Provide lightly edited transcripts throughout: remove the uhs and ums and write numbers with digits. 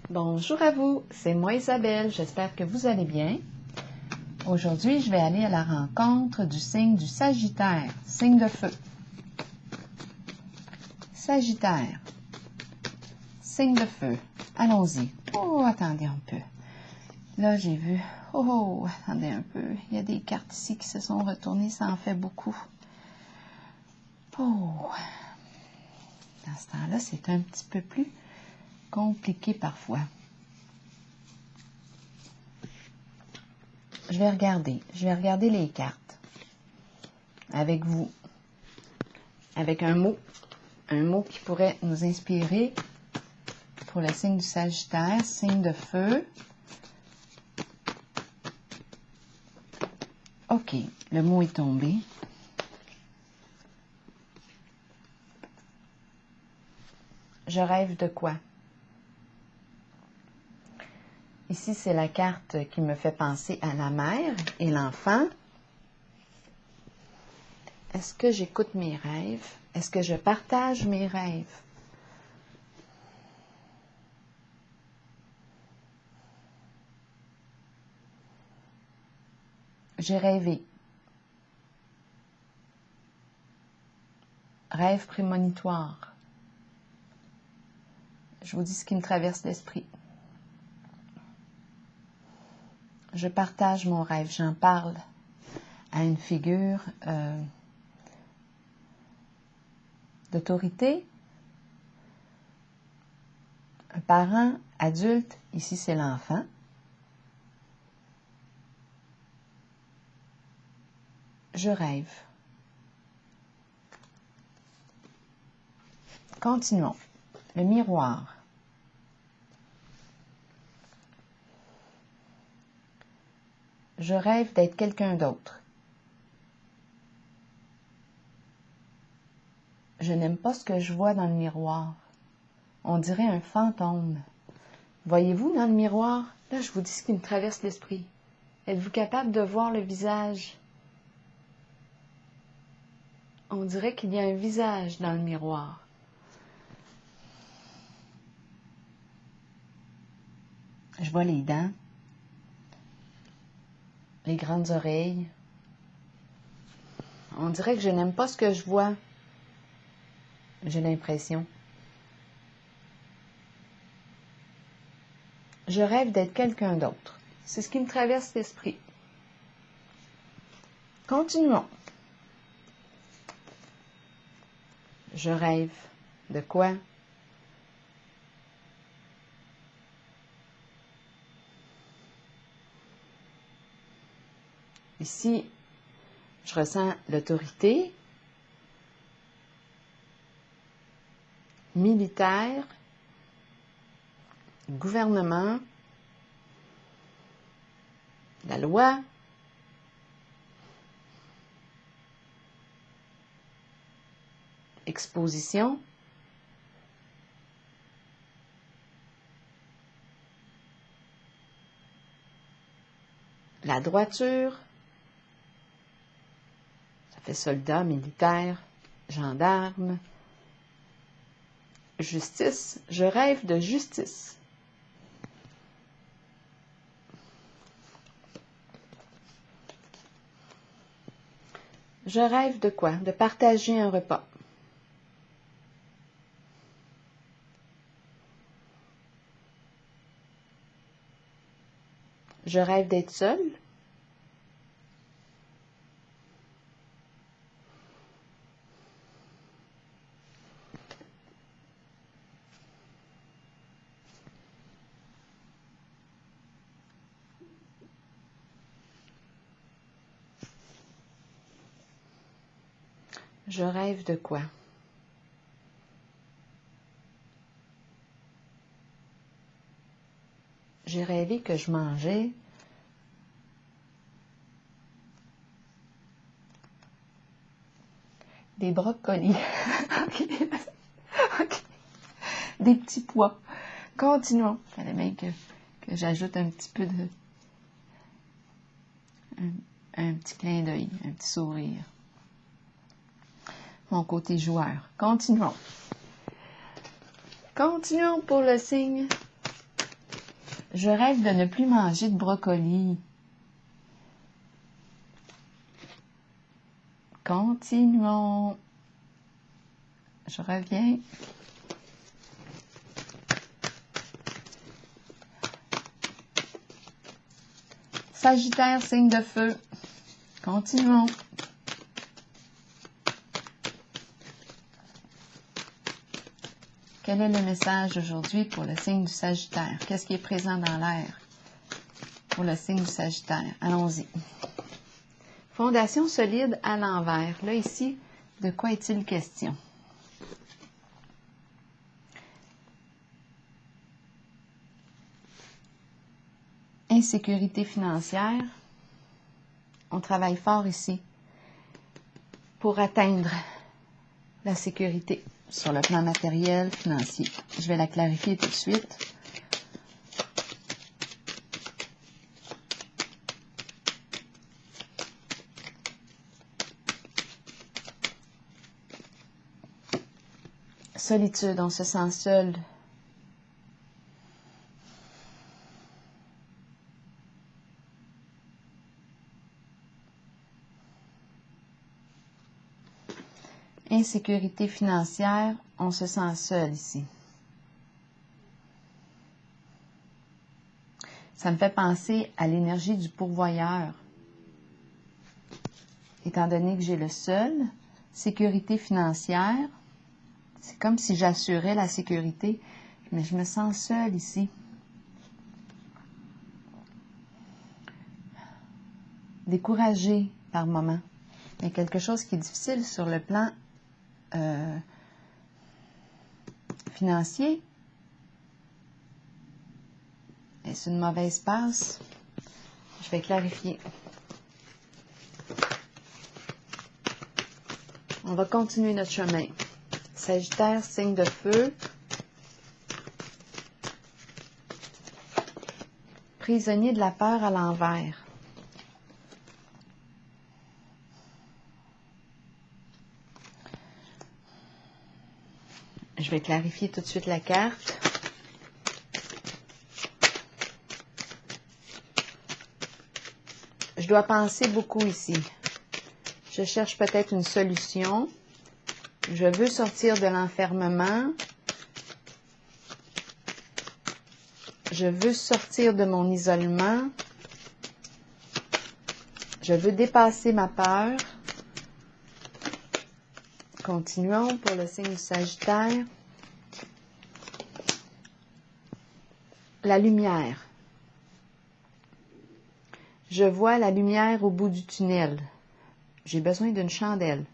Bonjour à vous, c'est moi Isabelle, j'espère que vous allez bien. Aujourd'hui, je vais aller à la rencontre du signe du Sagittaire, signe de feu. Sagittaire, signe de feu, allons-y. Oh, attendez un peu. Là, j'ai vu, oh, attendez un peu, il y a des cartes ici qui se sont retournées, ça en fait beaucoup. Oh, dans ce temps-là, c'est un petit peu plus compliqué parfois. Je vais regarder les cartes avec vous, avec un mot qui pourrait nous inspirer pour le signe du Sagittaire, signe de feu. OK, le mot est tombé. Je rêve de quoi? Ici, c'est la carte qui me fait penser à la mère et l'enfant. Est-ce que j'écoute mes rêves? Est-ce que je partage mes rêves? J'ai rêvé. Rêve prémonitoire. Je vous dis ce qui me traverse l'esprit. Je partage mon rêve, j'en parle à une figure d'autorité, un parent adulte, ici c'est l'enfant. Je rêve. Continuons. Le miroir. Je rêve d'être quelqu'un d'autre. Je n'aime pas ce que je vois dans le miroir. On dirait un fantôme. Voyez-vous dans le miroir? Là, je vous dis ce qui me traverse l'esprit. Êtes-vous capable de voir le visage? On dirait qu'il y a un visage dans le miroir. Je vois les dents, les grandes oreilles. On dirait que je n'aime pas ce que je vois. J'ai l'impression. Je rêve d'être quelqu'un d'autre. C'est ce qui me traverse l'esprit. Continuons. Je rêve de quoi? Ici, je ressens l'autorité militaire, gouvernement, la loi, exposition, la droiture, ça fait soldat, militaire, gendarme, justice, je rêve de justice. Je rêve de quoi? De partager un repas. Je rêve d'être seule. Je rêve de quoi? J'ai rêvé que je mangeais des brocolis. OK. OK. Des petits pois. Continuons. Il fallait bien que j'ajoute un petit peu de... un petit clin d'œil, un petit sourire. Mon côté joueur. Continuons. Continuons pour le signe Je rêve de ne plus manger de brocoli. Continuons. Je reviens. Sagittaire, signe de feu. Continuons. Quel est le message aujourd'hui pour le signe du Sagittaire? Qu'est-ce qui est présent dans l'air pour le signe du Sagittaire? Allons-y. Fondation solide à l'envers. Là, ici, de quoi est-il question? Insécurité financière. On travaille fort ici pour atteindre la sécurité sur le plan matériel, financier. Je vais la clarifier tout de suite. Solitude, on se sent seul. Insécurité financière, on se sent seul ici. Ça me fait penser à l'énergie du pourvoyeur. Étant donné que j'ai le seul, sécurité financière, c'est comme si j'assurais la sécurité, mais je me sens seule ici. Découragée par moments. Il y a quelque chose qui est difficile sur le plan financier. Est-ce une mauvaise passe? Je vais clarifier. On va continuer notre chemin. Sagittaire, signe de feu. Prisonnier de la peur à l'envers. Je vais clarifier tout de suite la carte. Je dois penser beaucoup ici. Je cherche peut-être une solution. Je veux sortir de l'enfermement. Je veux sortir de mon isolement. Je veux dépasser ma peur. Continuons pour le signe du Sagittaire. La lumière. Je vois la lumière au bout du tunnel. J'ai besoin d'une chandelle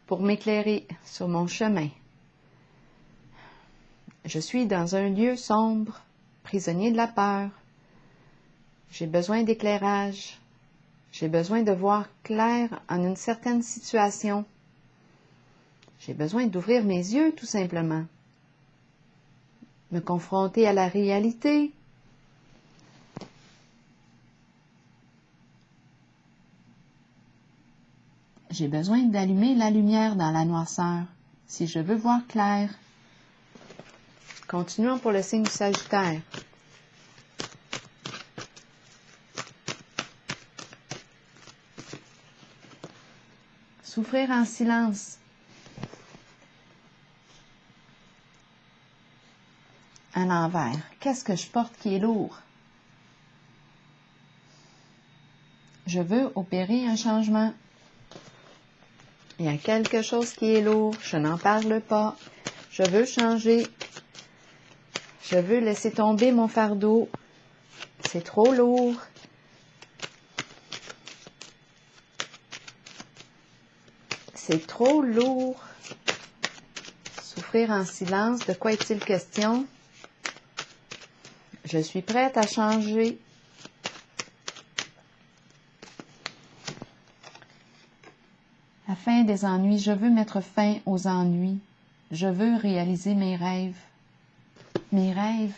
pour m'éclairer sur mon chemin. Je suis dans un lieu sombre, prisonnier de la peur. J'ai besoin d'éclairage. J'ai besoin de voir clair en une certaine situation. J'ai besoin d'ouvrir mes yeux, tout simplement. Me confronter à la réalité. J'ai besoin d'allumer la lumière dans la noirceur, si je veux voir clair. Continuons pour le signe du Sagittaire. Souffrir en silence. À l'envers. Qu'est-ce que je porte qui est lourd? Je veux opérer un changement. Il y a quelque chose qui est lourd, je n'en parle pas. Je veux changer. Je veux laisser tomber mon fardeau. C'est trop lourd. C'est trop lourd. Souffrir en silence, de quoi est-il question? Je suis prête à changer. La fin des ennuis, je veux mettre fin aux ennuis. Je veux réaliser mes rêves. Mes rêves.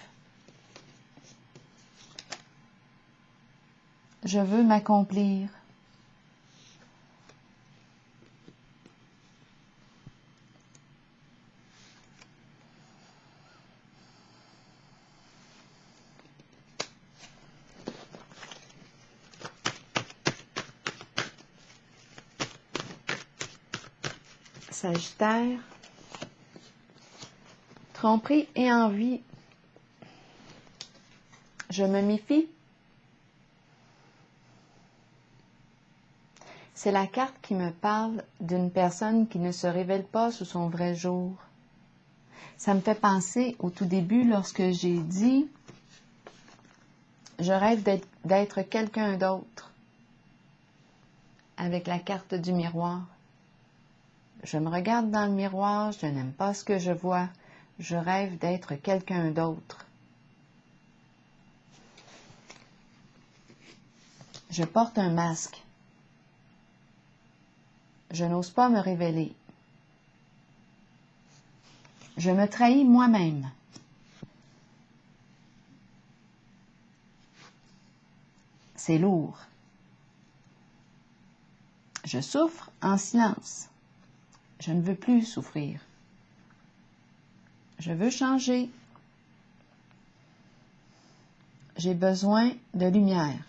Je veux m'accomplir. Sagittaire. Tromperie et envie. Je me méfie. C'est la carte qui me parle d'une personne qui ne se révèle pas sous son vrai jour. Ça me fait penser au tout début lorsque j'ai dit « Je rêve d'être quelqu'un d'autre » avec la carte du miroir. Je me regarde dans le miroir, je n'aime pas ce que je vois. Je rêve d'être quelqu'un d'autre. Je porte un masque. Je n'ose pas me révéler. Je me trahis moi-même. C'est lourd. Je souffre en silence. Je ne veux plus souffrir. Je veux changer. J'ai besoin de lumière,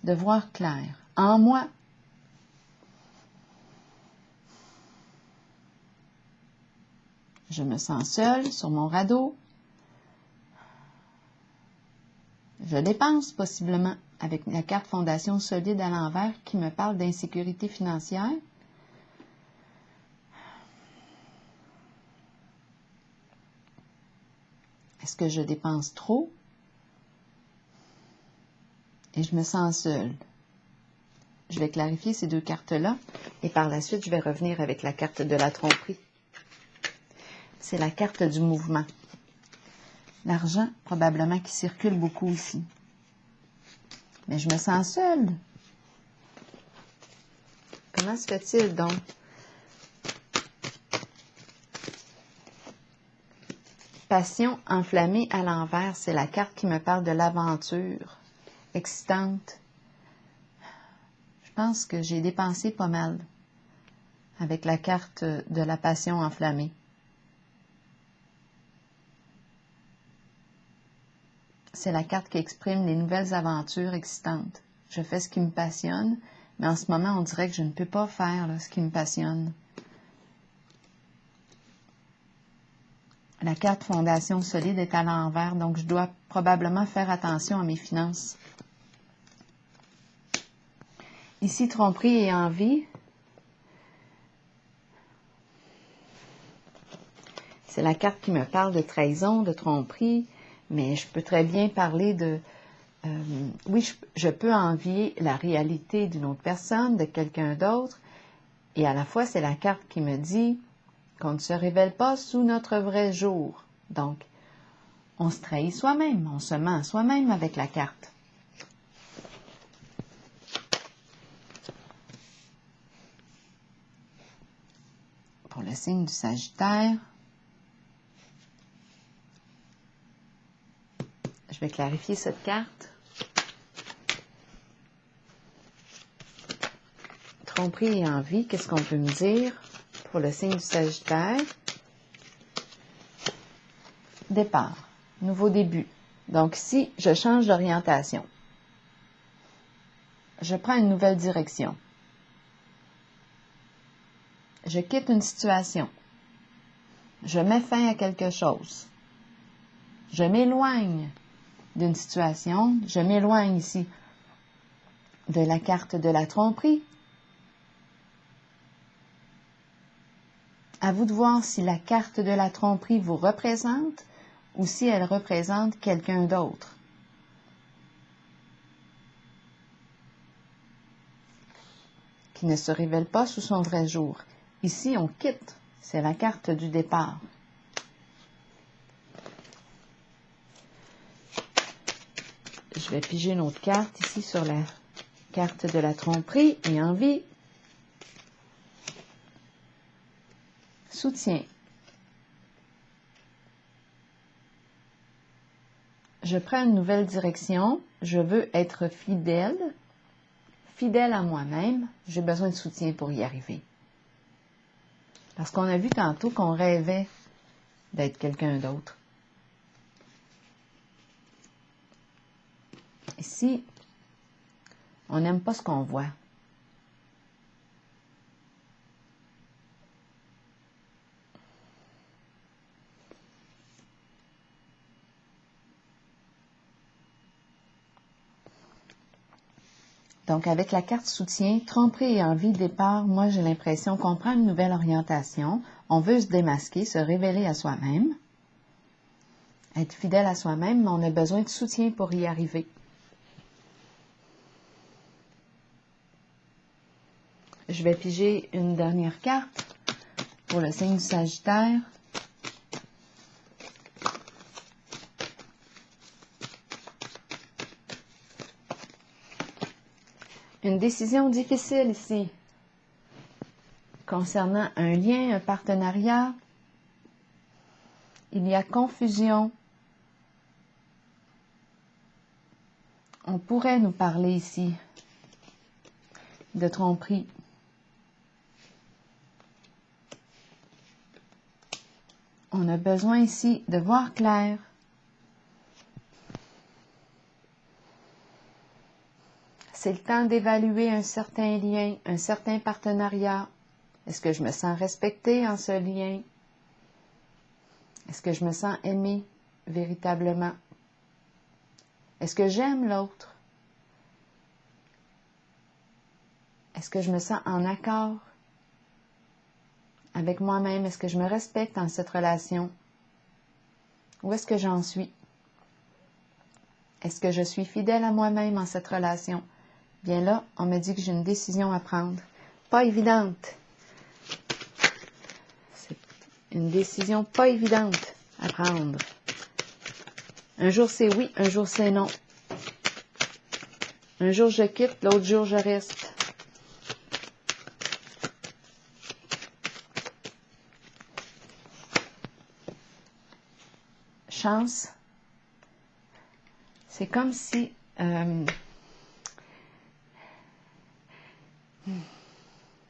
de voir clair. En moi, je me sens seule sur mon radeau. Je dépense possiblement avec la carte Fondation solide à l'envers qui me parle d'insécurité financière. Est-ce que je dépense trop? Et je me sens seule. Je vais clarifier ces deux cartes-là et par la suite, je vais revenir avec la carte de la tromperie. C'est la carte du mouvement. L'argent, probablement, qui circule beaucoup ici. Mais je me sens seule. Comment se fait-il donc? Passion enflammée à l'envers, c'est la carte qui me parle de l'aventure, excitante. Je pense que j'ai dépensé pas mal avec la carte de la passion enflammée. C'est la carte qui exprime les nouvelles aventures excitantes. Je fais ce qui me passionne, mais en ce moment, on dirait que je ne peux pas faire ce qui me passionne. La carte Fondation solide est à l'envers, donc je dois probablement faire attention à mes finances. Ici, tromperie et envie. C'est la carte qui me parle de trahison, de tromperie, mais je peux très bien parler de... oui, je peux envier la réalité d'une autre personne, de quelqu'un d'autre, et à la fois, c'est la carte qui me dit qu'on ne se révèle pas sous notre vrai jour. Donc, on se trahit soi-même, on se ment soi-même avec la carte. Pour le signe du Sagittaire, je vais clarifier cette carte. Tromperie et envie, qu'est-ce qu'on peut me dire pour le signe du Sagittaire? Départ, nouveau début. Donc ici, je change d'orientation. Je prends une nouvelle direction. Je quitte une situation. Je mets fin à quelque chose. Je m'éloigne d'une situation. Je m'éloigne ici de la carte de la tromperie. À vous de voir si la carte de la tromperie vous représente ou si elle représente quelqu'un d'autre. Qui ne se révèle pas sous son vrai jour. Ici, on quitte. C'est la carte du départ. Je vais piger une autre carte ici sur la carte de la tromperie et envie. Soutien. Je prends une nouvelle direction. Je veux être fidèle. Fidèle à moi-même. J'ai besoin de soutien pour y arriver. Parce qu'on a vu tantôt qu'on rêvait d'être quelqu'un d'autre. Ici, on n'aime pas ce qu'on voit. Donc, avec la carte soutien, tromperie et envie de départ, moi, j'ai l'impression qu'on prend une nouvelle orientation. On veut se démasquer, se révéler à soi-même, être fidèle à soi-même, mais on a besoin de soutien pour y arriver. Je vais piger une dernière carte pour le signe du Sagittaire. Une décision difficile ici, concernant un lien, un partenariat. Il y a confusion. On pourrait nous parler ici de tromperie. On a besoin ici de voir clair. C'est le temps d'évaluer un certain lien, un certain partenariat. Est-ce que je me sens respectée en ce lien? Est-ce que je me sens aimée véritablement? Est-ce que j'aime l'autre? Est-ce que je me sens en accord avec moi-même? Est-ce que je me respecte dans cette relation? Où est-ce que j'en suis? Est-ce que je suis fidèle à moi-même en cette relation? Bien là, on me dit que j'ai une décision à prendre. Pas évidente. C'est une décision pas évidente à prendre. Un jour c'est oui, un jour c'est non. Un jour je quitte, l'autre jour je reste. Chance. C'est comme si...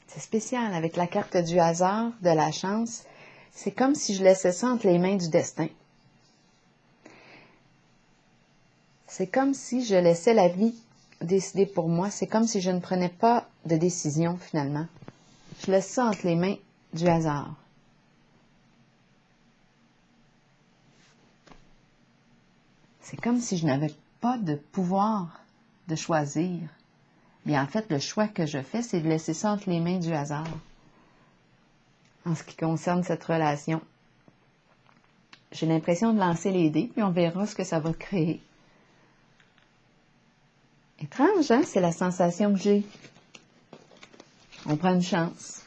c'est spécial avec la carte du hasard, de la chance. C'est comme si je laissais ça entre les mains du destin. C'est comme si je laissais la vie décider pour moi. C'est comme si je ne prenais pas de décision finalement. Je laisse ça entre les mains du hasard. C'est comme si je n'avais pas de pouvoir de choisir. Mais en fait, le choix que je fais, c'est de laisser ça entre les mains du hasard. En ce qui concerne cette relation. J'ai l'impression de lancer les dés, puis on verra ce que ça va créer. Étrange, hein? C'est la sensation que j'ai. On prend une chance.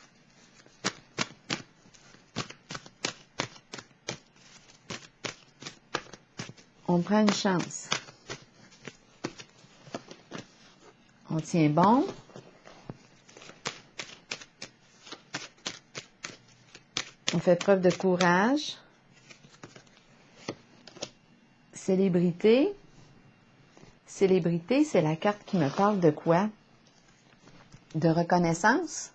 On prend une chance. On tient bon. On fait preuve de courage. Célébrité. Célébrité, c'est la carte qui me parle de quoi? De reconnaissance.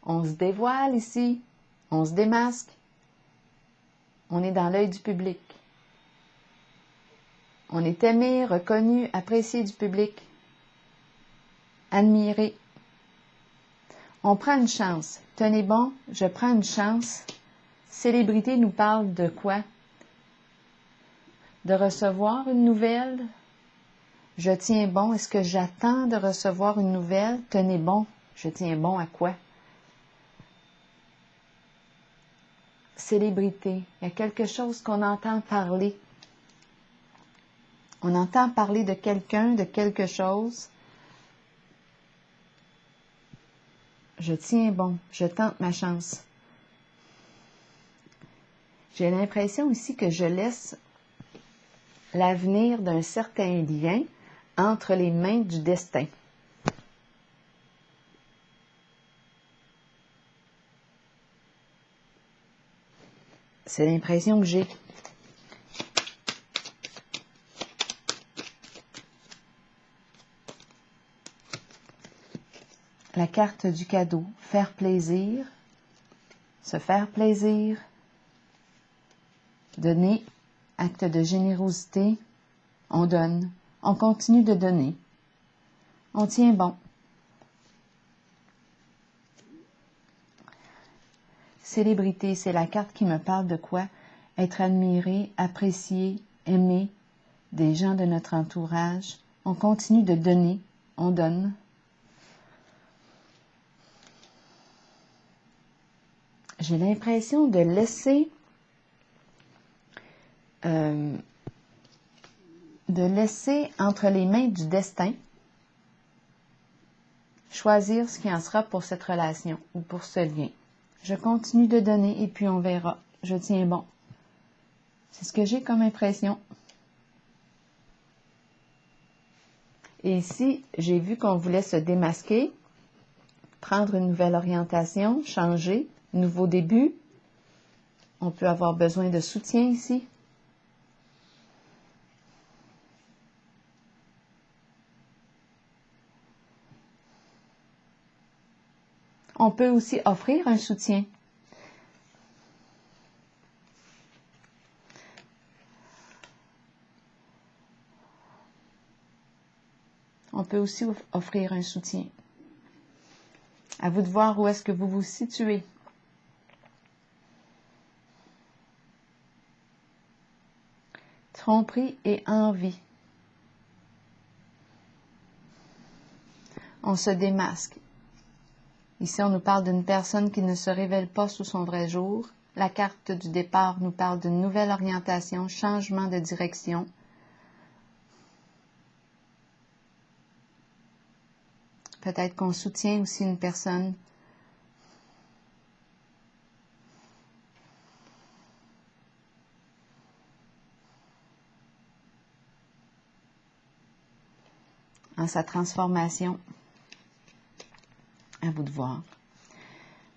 On se dévoile ici. On se démasque. On est dans l'œil du public. On est aimé, reconnu, apprécié du public. Admiré. On prend une chance. Tenez bon, je prends une chance. Célébrité nous parle de quoi? De recevoir une nouvelle? Je tiens bon. Est-ce que j'attends de recevoir une nouvelle? Tenez bon. Je tiens bon à quoi? Célébrité. Il y a quelque chose qu'on entend parler. On entend parler de quelqu'un, de quelque chose. Je tiens bon, je tente ma chance. J'ai l'impression ici que je laisse l'avenir d'un certain lien entre les mains du destin. C'est l'impression que j'ai. La carte du cadeau, faire plaisir, se faire plaisir, donner, acte de générosité, on donne, on continue de donner, on tient bon. Célébrité, c'est la carte qui me parle de quoi? Être admiré, apprécié, aimé des gens de notre entourage. On continue de donner, on donne. J'ai l'impression de laisser entre les mains du destin choisir ce qui en sera pour cette relation ou pour ce lien. Je continue de donner et puis on verra. Je tiens bon. C'est ce que j'ai comme impression. Et ici, j'ai vu qu'on voulait se démasquer, prendre une nouvelle orientation, changer, nouveau début. On peut avoir besoin de soutien ici. On peut aussi offrir un soutien. On peut aussi offrir un soutien. À vous de voir où est-ce que vous vous situez. Tromperie et envie. On se démasque. Ici, on nous parle d'une personne qui ne se révèle pas sous son vrai jour. La carte du départ nous parle d'une nouvelle orientation, changement de direction. Peut-être qu'on soutient aussi une personne. En sa transformation. À vous de voir.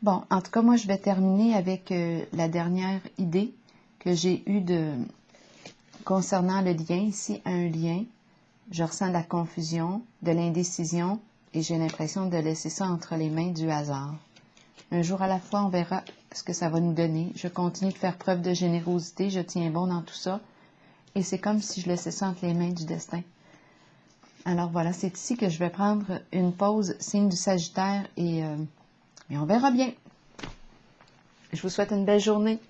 Bon, en tout cas, moi, je vais terminer avec la dernière idée que j'ai eue concernant le lien. Ici, un lien. Je ressens de la confusion, de l'indécision et j'ai l'impression de laisser ça entre les mains du hasard. Un jour à la fois, on verra ce que ça va nous donner. Je continue de faire preuve de générosité, je tiens bon dans tout ça. Et c'est comme si je laissais ça entre les mains du destin. Alors voilà, c'est ici que je vais prendre une pause, signe du Sagittaire, et on verra bien. Je vous souhaite une belle journée.